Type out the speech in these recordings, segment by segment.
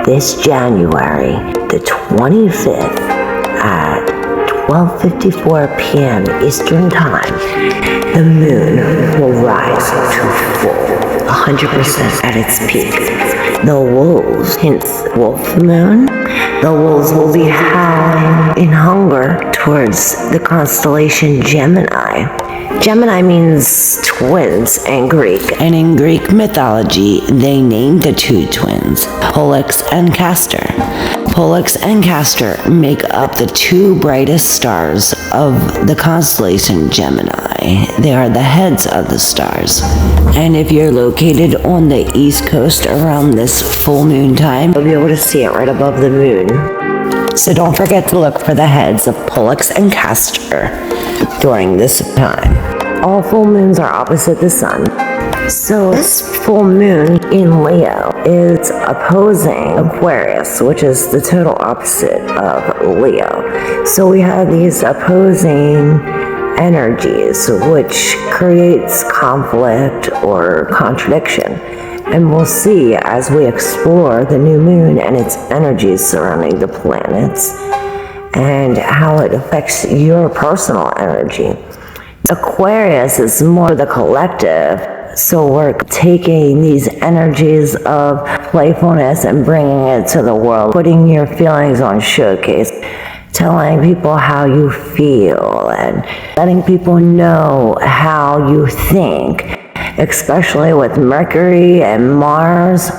this January, the 25th, at 12:54 p.m. Eastern Time, the moon will rise to full, 100% at its peak. The wolves, hence wolf moon, the wolves will be howling in hunger towards the constellation Gemini. Gemini means twins in Greek, and in Greek mythology, they named the two twins, Pollux and Castor. Pollux and Castor make up the two brightest stars of the constellation Gemini. They are the heads of the stars. And if you're located on the East Coast around this full moon time, you'll be able to see it right above the moon. So don't forget to look for the heads of Pollux and Castor during this time. All full moons are opposite the sun. So this full moon in Leo is opposing Aquarius, which is the total opposite of Leo. So we have these opposing energies, which creates conflict or contradiction. And we'll see as we explore the new moon and its energies surrounding the planets and how it affects your personal energy. Aquarius is more the collective, so we're taking these energies of playfulness and bringing it to the world, putting your feelings on showcase, telling people how you feel and letting people know how you think, especially with Mercury and Mars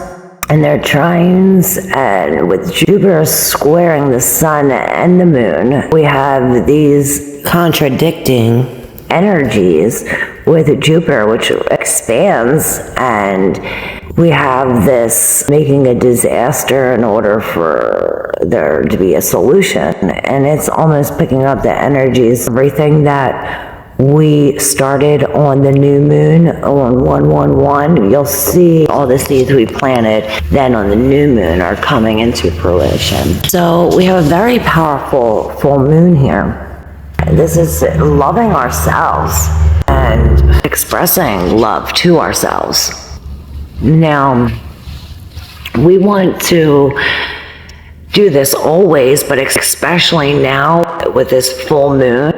and their trines, and with Jupiter squaring the sun and the moon. We have these contradicting energies with Jupiter, which expands, and we have this making a disaster in order for there to be a solution, and it's almost picking up the energies. Everything that we started on the new moon on 1/1/1, you'll see all the seeds we planted then on the new moon are coming into fruition. So we have a very powerful full moon here. This is loving ourselves and expressing love to ourselves. Now, we want to do this always, but especially now with this full moon.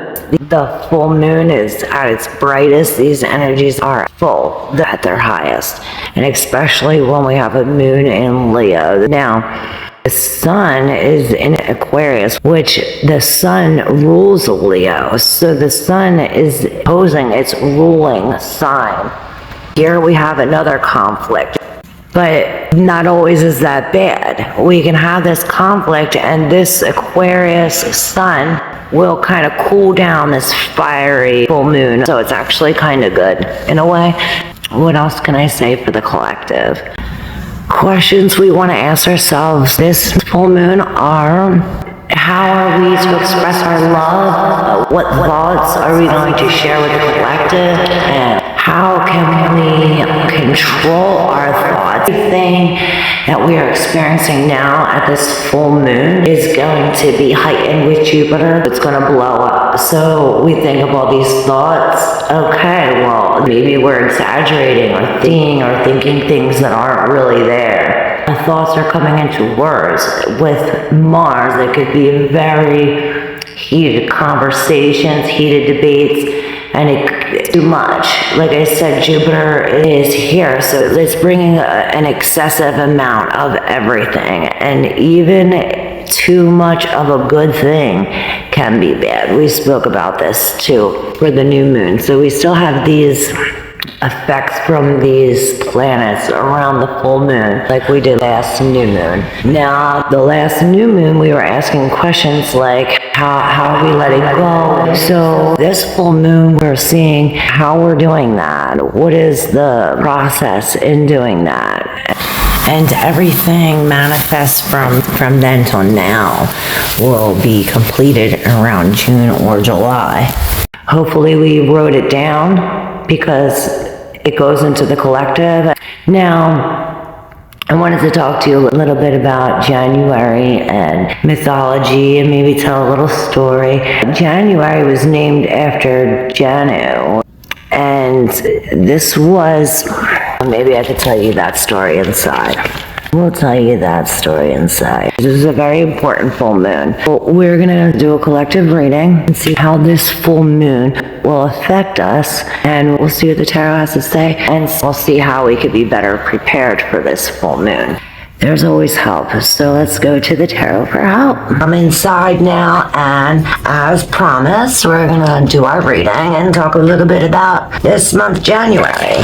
The full moon is at its brightest. These energies are full at their highest, and especially when we have a moon in Leo. Now, the sun is in Aquarius, which the sun rules Leo. So the sun is opposing its ruling sign. Here we have another conflict. But not always is that bad. We can have this conflict, and this Aquarius sun will kind of cool down this fiery full moon. So it's actually kind of good in a way. What else can I say for the collective? Questions we want to ask ourselves this full moon are: how are we to express our love? What thoughts are we going to share with the collective? And how can we control our thoughts? Everything that we are experiencing now at this full moon is going to be heightened with Jupiter. It's going to blow up. So we think of all these thoughts. Okay, well, maybe we're exaggerating or thinking things that aren't really there. The thoughts are coming into words. With Mars, it could be very heated conversations, heated debates, and it's too much. Like I said, Jupiter is here, so it's bringing an excessive amount of everything, and even too much of a good thing can be bad. We spoke about this too for the new moon. So we still have these effects from these planets around the full moon, like we did last new moon. Now, the last new moon, we were asking questions like, how are we letting go? So this full moon, we're seeing how we're doing that. What is the process in doing that? And everything manifests from then till now will be completed around June or July. Hopefully we wrote it down because it goes into the collective. Now, I wanted to talk to you a little bit about January and mythology and maybe tell a little story. January was named after Janu, and this was, maybe I could tell you that story inside. We'll tell you that story inside. This is a very important full moon. We're gonna do a collective reading and see how this full moon will affect us, and we'll see what the tarot has to say, and we'll see how we could be better prepared for this full moon. There's always help, so let's go to the tarot for help. I'm inside now, and as promised, we're gonna do our reading and talk a little bit about this month, January.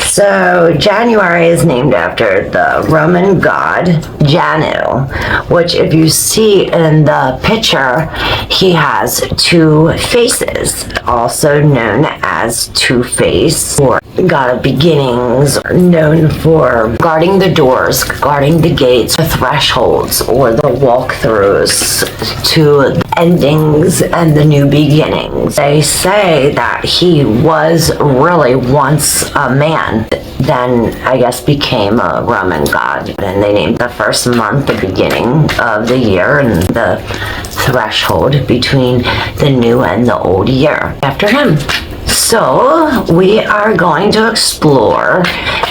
So January is named after the Roman god Janu, which if you see in the picture, he has two faces, also known as Two-Face, or god of beginnings, known for guarding the doors, guarding the gates, the thresholds, or the walkthroughs to endings and the new beginnings. They say that he was really once a man, then I guess became a Roman god, and they named the first month the beginning of the year and the threshold between the new and the old year after him. So we are going to explore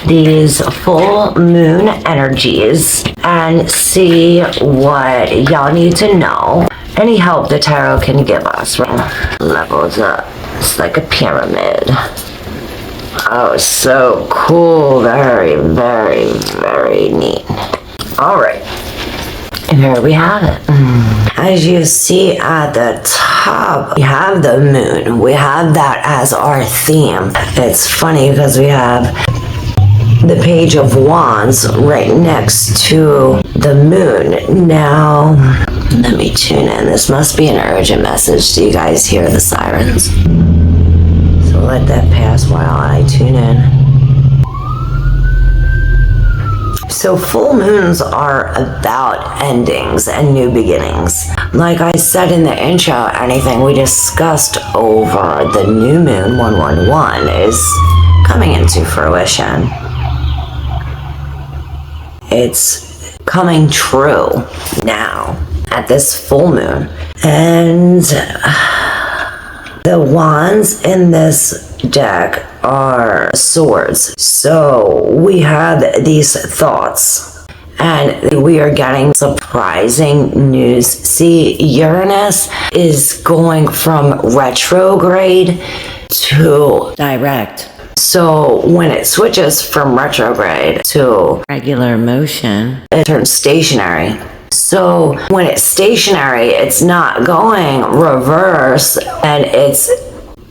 these full moon energies and see what y'all need to know. Any help the tarot can give us. Levels up. It's like a pyramid. Oh, so cool. Very, very, very neat. All right. And here we have it. As you see at the top, we have the moon. We have that as our theme. It's funny because we have the Page of Wands right next to the moon. Now, let me tune in. This must be an urgent message. Do you guys hear the sirens? So let that pass while I tune in. So full moons are about endings and new beginnings. Like I said in the intro, anything we discussed over the new moon 111 is coming into fruition. It's coming true now at this full moon. And the wands in this deck are swords. So we have these thoughts and we are getting surprising news. See, Uranus is going from retrograde to direct. So when it switches from retrograde to regular motion, it turns stationary. So when it's stationary, it's not going reverse, and it's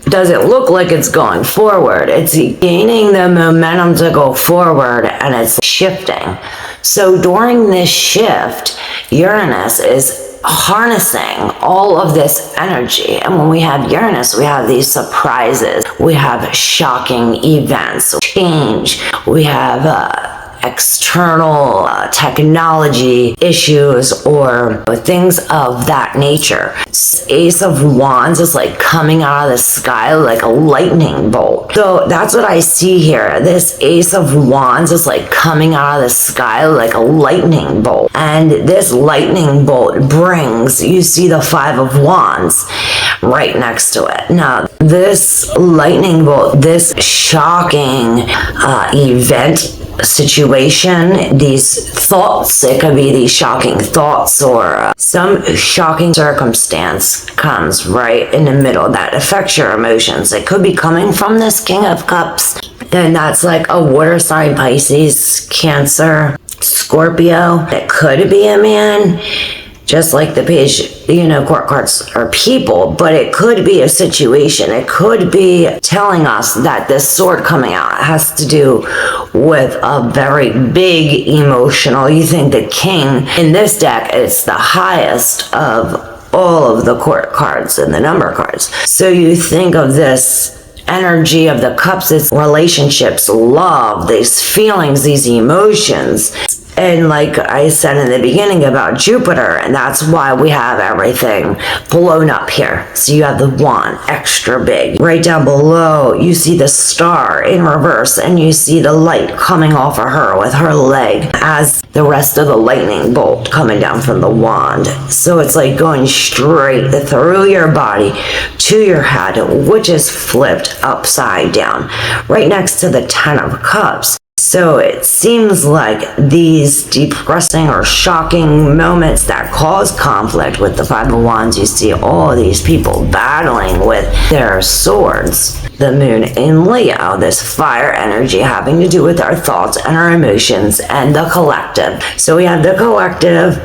doesn't look like it's going forward. It's gaining the momentum to go forward, and it's shifting. So during this shift, Uranus is harnessing all of this energy. And when we have Uranus, we have these surprises. We have shocking events, change. We have external technology issues or things of that nature. Ace of Wands is like coming out of the sky like a lightning bolt. So that's what I see here. This Ace of Wands is like coming out of the sky like a lightning bolt. And this lightning bolt brings, you see the Five of Wands right next to it. Now, this lightning bolt, this shocking event, situation, these thoughts, it could be these shocking thoughts or some shocking circumstance comes right in the middle that affects your emotions. It could be coming from this King of Cups, and that's like a water sign, Pisces, Cancer, Scorpio. It could be a man, just like the page, court cards are people, but it could be a situation. It could be telling us that this sword coming out has to do with a very big emotional. You think the king in this deck is the highest of all of the court cards and the number cards. So you think of this energy of the cups, it's relationships, love, these feelings, these emotions. And like I said in the beginning about Jupiter, and that's why we have everything blown up here. So you have the wand, extra big. Right down below, you see the star in reverse, and you see the light coming off of her with her leg as the rest of the lightning bolt coming down from the wand. So it's like going straight through your body to your head, which is flipped upside down, right next to the Ten of Cups. So it seems like these depressing or shocking moments that cause conflict with the Five of Wands, you see all these people battling with their swords. The moon in Leo, this fire energy having to do with our thoughts and our emotions and the collective. So we have the collective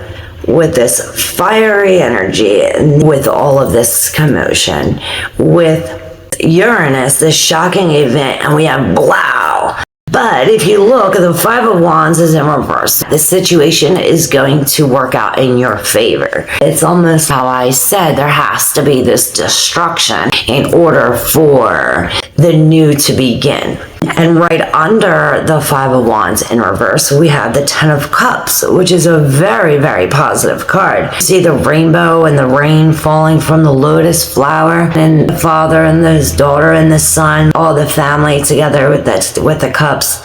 with this fiery energy, with all of this commotion, with Uranus, this shocking event, and we have blow. But if you look, the Five of Wands is in reverse. The situation is going to work out in your favor. It's almost how I said, there has to be this destruction in order for the new to begin. And right under the Five of Wands in reverse, we have the Ten of Cups, which is a very, very positive card. You see the rainbow and the rain falling from the lotus flower, and the father and his daughter and the son, all the family together with the cups,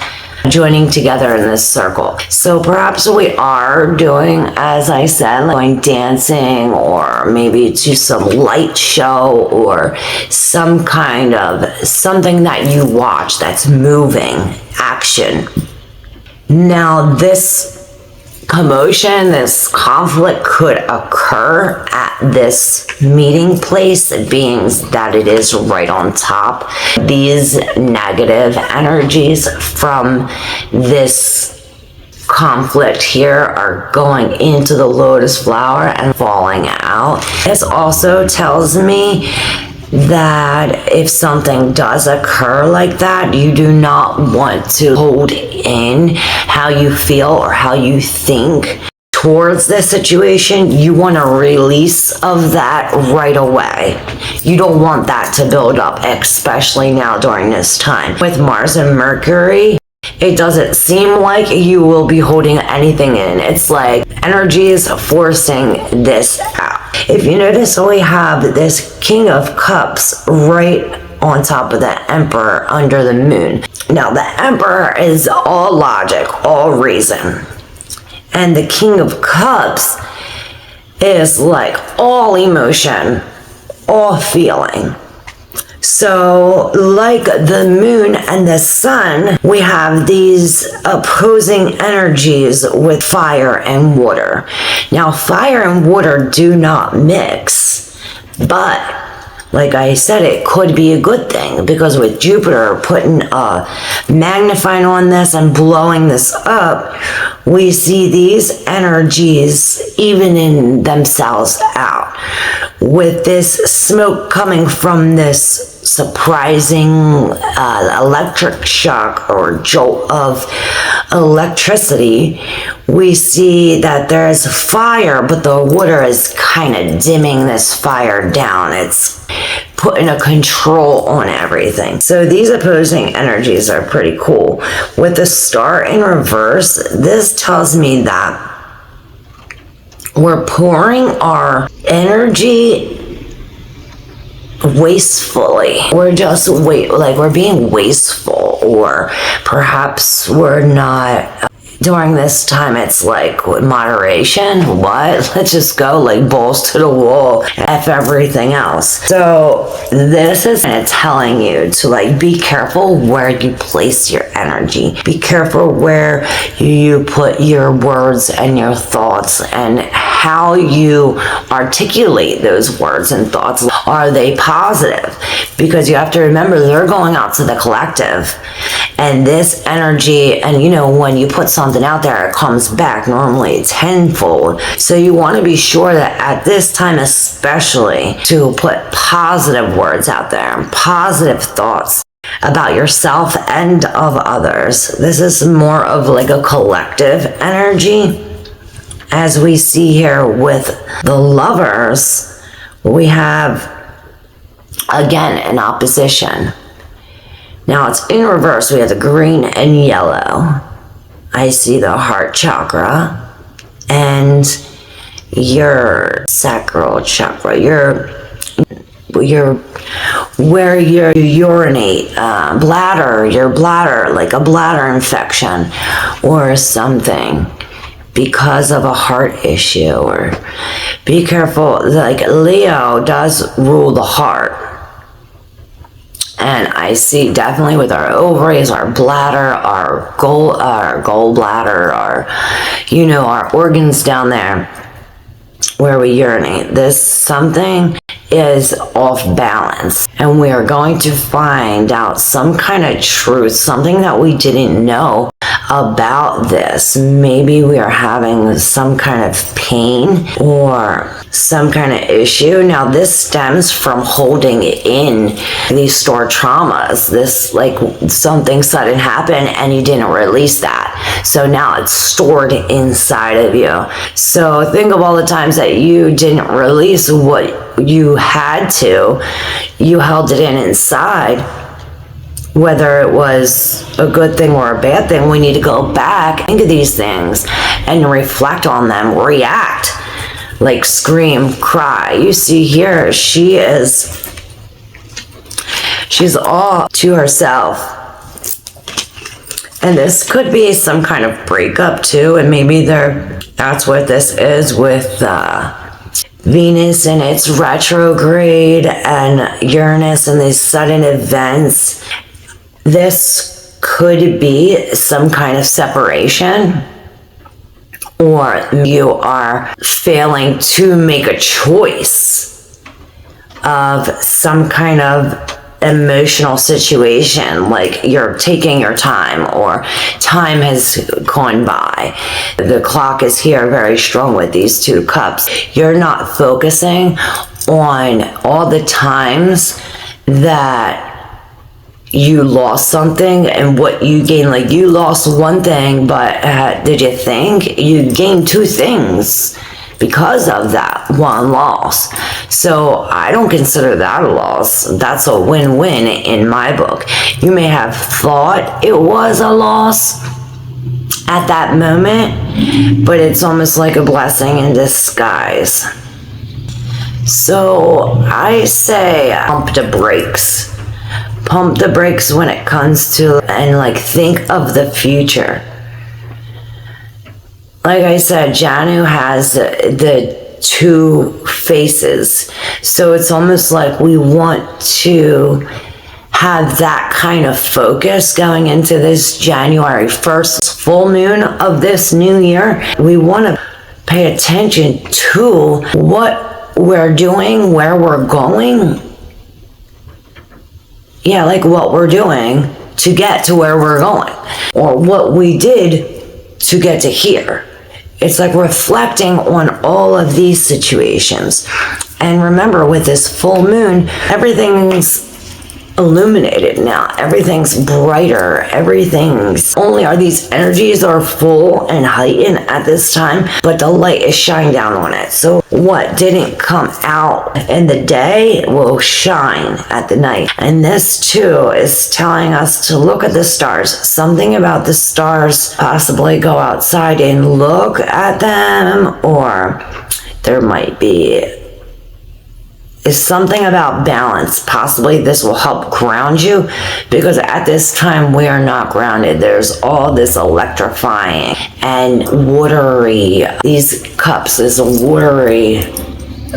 joining together in this circle. So perhaps we are doing, as I said, like dancing, or maybe to some light show, or some kind of something that you watch that's moving action. Now this commotion, this conflict could occur at this meeting place, being that it is right on top. These negative energies from this conflict here are going into the lotus flower and falling out. This also tells me that if something does occur like that, you do not want to hold in how you feel or how you think towards this situation. You want a release of that right away. You don't want that to build up, especially now during this time. With Mars and Mercury, it doesn't seem like you will be holding anything in. It's like energy is forcing this out. If you notice, we have this King of Cups right on top of the Emperor under the moon. Now, the Emperor is all logic, all reason. And the King of Cups is like all emotion, all feeling. So, like the moon and the sun, we have these opposing energies with fire and water. Now, fire and water do not mix, but like I said, it could be a good thing, because with Jupiter putting a magnifying on this and blowing this up, we see these energies evening themselves out. With this smoke coming from this surprising electric shock or jolt of electricity, we see that there's fire, but the water is kind of dimming this fire down. It's putting a control on everything. So these opposing energies are pretty cool. With the star in reverse, this tells me that we're pouring our energy wastefully. We're just we're being wasteful, or perhaps we're not. During this time, it's like moderation. What? Let's just go like balls to the wall, F everything else. So this is telling you to like be careful where you place your energy. Be careful where you put your words and your thoughts, and how you articulate those words and thoughts. Are they positive? Because you have to remember, they're going out to the collective, and this energy, and you know, when you put something out there, it comes back normally tenfold. So you want to be sure that at this time especially, to put positive words out there, positive thoughts about yourself and of others. This is more of like a collective energy. As we see here with the Lovers, we have again an opposition. Now it's in reverse. We have the green and yellow. I see the heart chakra and your sacral chakra, your where you urinate, bladder, your bladder, like a bladder infection or something, because of a heart issue. Or be careful, like Leo does rule the heart. And I see definitely with our ovaries, our bladder, our gallbladder, our organs down there where we urinate. Something is off balance, and we are going to find out some kind of truth, something that we didn't know about this. Maybe we are having some kind of pain or some kind of issue. Now this stems from holding in these stored traumas. This, like, something sudden happened and you didn't release that, so now it's stored inside of you. So think of all the times that you didn't release what you had to. You held it inside. Whether it was a good thing or a bad thing, we need to go back into these things and reflect on them, react, like scream, cry. You see here, she's all to herself. And this could be some kind of breakup too, and maybe that's what this is with Venus and its retrograde and Uranus and these sudden events. This could be some kind of separation, or you are failing to make a choice of some kind of emotional situation, like you're taking your time or time has gone by. The clock is here very strong with these 2 cups. You're not focusing on all the times that you lost something and what you gained. Like, you lost one thing, but did you think you gained 2 things because of that one loss? So I don't consider that a loss. That's a win-win in my book. You may have thought it was a loss at that moment, but it's almost like a blessing in disguise. So I say pump the brakes. Pump the brakes when it comes to, and like, think of the future. Like I said, Janu has the 2 faces. So it's almost like we want to have that kind of focus going into this January 1st full moon of this new year. We want to pay attention to what we're doing, where we're going. Yeah, like what we're doing to get to where we're going, or what we did to get to here. It's like reflecting on all of these situations. And remember, with this full moon, everything's illuminated now. Everything's brighter. Everything's only are these energies are full and heightened at this time, but the light is shining down on it. So what didn't come out in the day will shine at the night. And this too is telling us to look at the stars. Something about the stars, possibly go outside and look at them, or there might be is something about balance. Possibly this will help ground you, because at this time we are not grounded. There's all this electrifying and watery, these cups is watery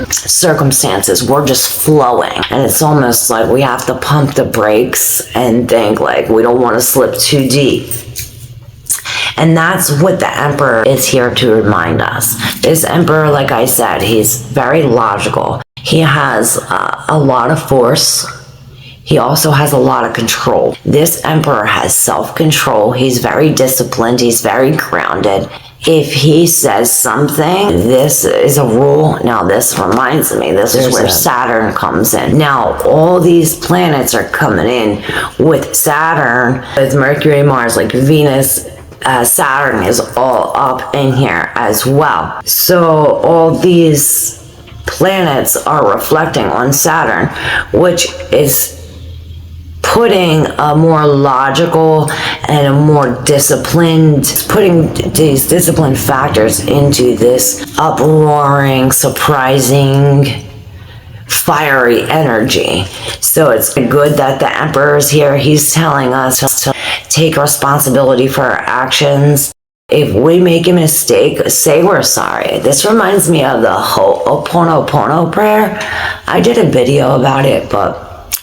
circumstances. We're just flowing, and it's almost like we have to pump the brakes and think like we don't want to slip too deep. And that's what the Emperor is here to remind us. This Emperor, like I said, he's very logical. He has a lot of force. He also has a lot of control. This Emperor has self-control. He's very disciplined. He's very grounded. If he says something, this is a rule. Now, this reminds me, this is where Saturn comes in. Now, all these planets are coming in with Saturn, with Mercury, Mars, like Venus, Saturn is all up in here as well. So all these planets are reflecting on Saturn, which is putting a more logical and a more disciplined, putting these disciplined factors into this uproaring, surprising, fiery energy. So it's good that the Emperor is here. He's telling us to take responsibility for our actions. If we make a mistake, say we're sorry. This reminds me of the Ho'oponopono prayer. I did a video about it, but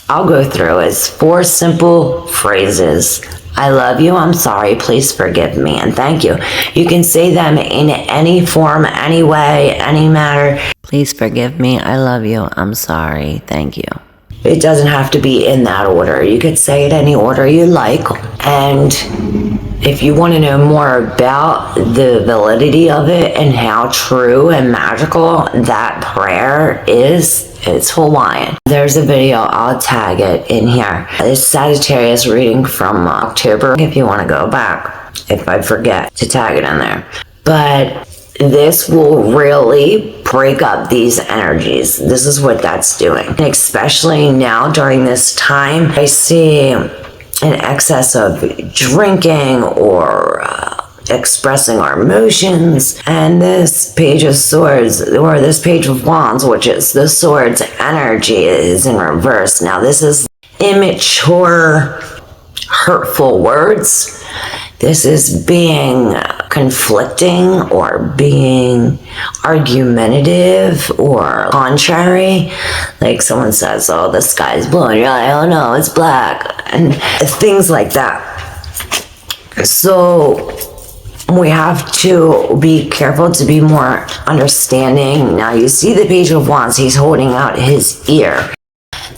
I'll go through is 4 simple phrases. I love you, I'm sorry, please forgive me, and thank you. You can say them in any form, any way, any manner. Please forgive me, I love you, I'm sorry, thank you. It doesn't have to be in that order. You could say it any order you like. And if you want to know more about the validity of it and how true and magical that prayer is, it's Hawaiian. There's a video, I'll tag it in here. It's Sagittarius reading from October, if you want to go back, if I forget to tag it in there. But this will really break up these energies. This is what that's doing. And especially now during this time, I see an excess of drinking or expressing our emotions. And this Page of Swords, or this Page of Wands, which is the Swords energy, is in reverse. Now this is immature, hurtful words. This is being conflicting or being argumentative or contrary. Like someone says, oh, the sky's blue, and you're like, oh no, it's black, and things like that. So we have to be careful to be more understanding. Now you see the Page of Wands, he's holding out his ear.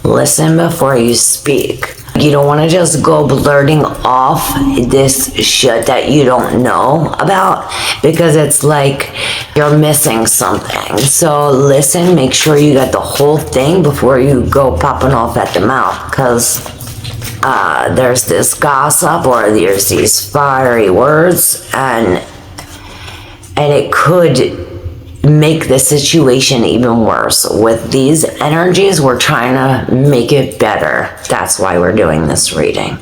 Listen before you speak. You don't want to just go blurting off this shit that you don't know about, because it's like you're missing something. So listen, make sure you get the whole thing before you go popping off at the mouth, because there's this gossip or there's these fiery words, and it could make the situation even worse. With these energies, we're trying to make it better. That's why we're doing this reading.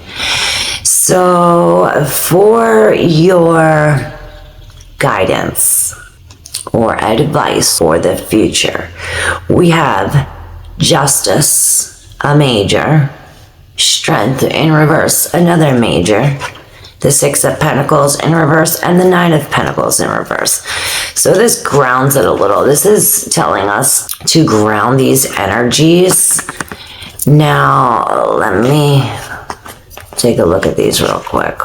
So for your guidance or advice for the future, we have Justice, a major, Strength in reverse, another major, the Six of Pentacles in reverse, and the Nine of Pentacles in reverse. So this grounds it a little. This is telling us to ground these energies. Now, let me take a look at these real quick.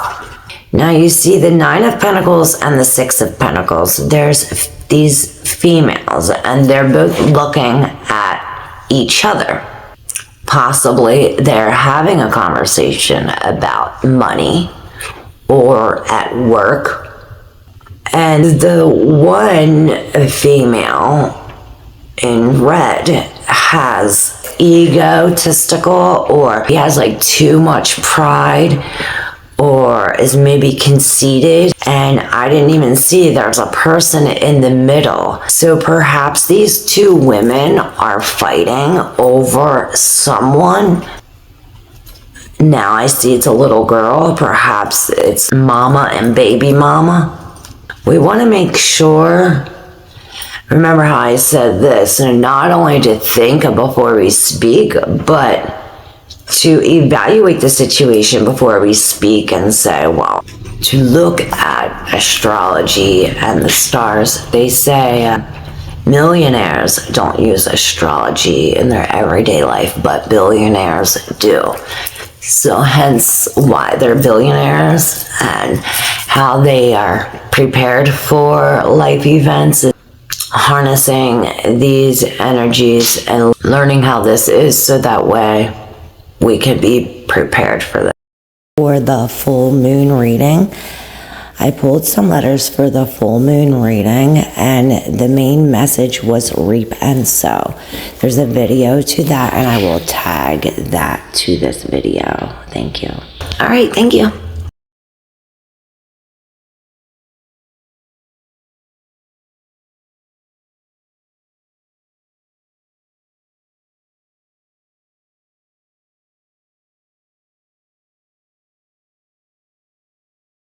Now you see the Nine of Pentacles and the Six of Pentacles. There's these females, and they're both looking at each other. Possibly they're having a conversation about money or at work, and the one female in red has egotistical, or he has like too much pride, or is maybe conceited, and I didn't even see there's a person in the middle. So perhaps these two women are fighting over someone. Now I see it's a little girl. Perhaps it's mama and baby mama. We want to make sure, remember how I said this, and not only to think before we speak, but to evaluate the situation before we speak and say, well, to look at astrology and the stars. They say millionaires don't use astrology in their everyday life, but billionaires do. So hence why they're billionaires, and how they are prepared for life events, harnessing these energies and learning how this is, so that way we can be prepared for this. For the full moon reading, I pulled some letters for the full moon reading, and the main message was reap and sow. There's a video to that, and I will tag that to this video. Thank you. All right, thank you.